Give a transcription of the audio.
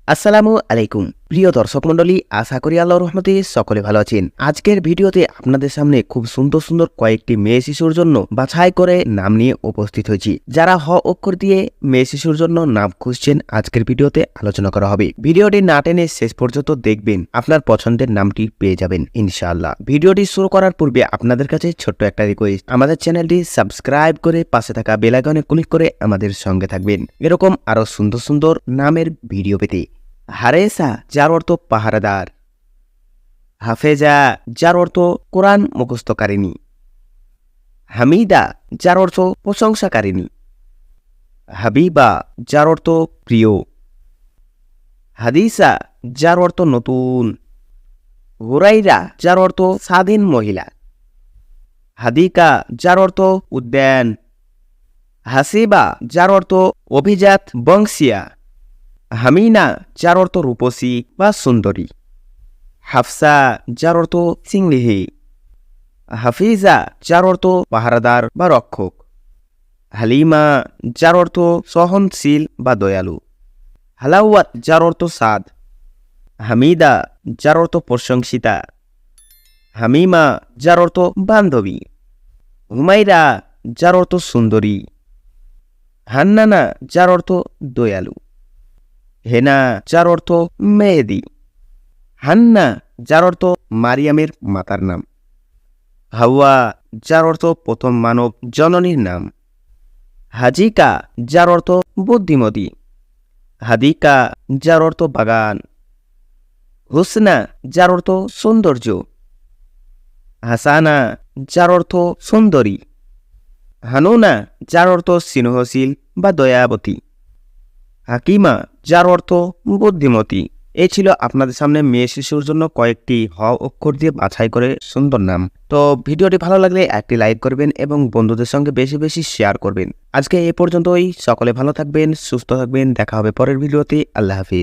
আসসালামু আলাইকুম প্রিয় দর্শক মণ্ডলী, আশা করি আল্লাহর রহমতে সকলে ভালো আছেন। আজকের ভিডিওতে আপনাদের সামনে খুব সুন্দর সুন্দর কয়েকটি মেয়ে শিশুর জন্য বাছাই করে নাম নিয়ে উপস্থিত হয়েছি। যারা হ অক্ষর দিয়ে মেয়ে শিশুর জন্য নাম খুঁজছেন, আজকের ভিডিওতে আলোচনা করা হবে। ভিডিওটি না টেনে শেষ পর্যন্ত দেখবেন, আপনার পছন্দের নামটি পেয়ে যাবেন ইনশাআল্লাহ। ভিডিওটি শুরু করার পূর্বে আপনাদের কাছে ছোট্ট একটা রিকোয়েস্ট, আমাদের চ্যানেলটি সাবস্ক্রাইব করে পাশে থাকা বেল আইকনে ক্লিক করে আমাদের সঙ্গে থাকবেন, এরকম আরো সুন্দর সুন্দর নামের ভিডিও পেতে। হারেসা, যার অর্থ পাহারাদার। হাফেজা, যার অর্থ কোরআন মুখস্থকারিণী। হামিদা, যার অর্থ প্রশংসাকারিণী। হাবিবা, যার অর্থ প্রিয়। হাদিসা, যার অর্থ নতুন। হুরাইরা, যার অর্থ স্বাধীন মহিলা। হাদিকা, যার অর্থ উদ্যান। হাসিবা, যার অর্থ অভিজাত বংশিয়া। হামিনা, যার অর্থ রূপসী বা সুন্দরী। হাফসা, যার অর্থ সিংলিহি। হাফিজা, যার অর্থ পাহারাদার বা রক্ষক। হালিমা, যার অর্থ সহনশীল বা দয়ালু। হালাওয়াত, যার অর্থ স্বাদ। হামিদা, যার অর্থ প্রশংসিতা। হামিমা, যার অর্থ বান্ধবী। হুমাইরা, যার অর্থ সুন্দরী। হান্নানা, যার অর্থ দয়ালু। হেনা, যার অর্থ মেহেদি। হান্না, যার অর্থ মারিয়ামের মাতার নাম। হাওয়া, যার অর্থ প্রথম মানব জননীর নাম। হাজিকা, যার অর্থ বুদ্ধিমতী। হাদিকা, যার অর্থ বাগান। হুসনা, যার অর্থ সৌন্দর্য। হাসানা, যার অর্থ সুন্দরী। হানুনা, যার অর্থ স্নেহশীল বা দয়াবতী। হাকিমা, যার অর্থ বুদ্ধিমতী। এই ছিল আপনাদের সামনে মেয়ে শিশুর জন্য কয়েকটি হ অক্ষর দিয়ে বাছাই করে সুন্দর নাম। তো ভিডিওটি ভালো লাগলে একটি লাইক করবেন এবং বন্ধুদের সঙ্গে বেশি বেশি শেয়ার করবেন। আজকে এ পর্যন্তই। সকলে ভালো থাকবেন, সুস্থ থাকবেন। দেখা হবে পরের ভিডিওতে। আল্লাহ হাফিজ।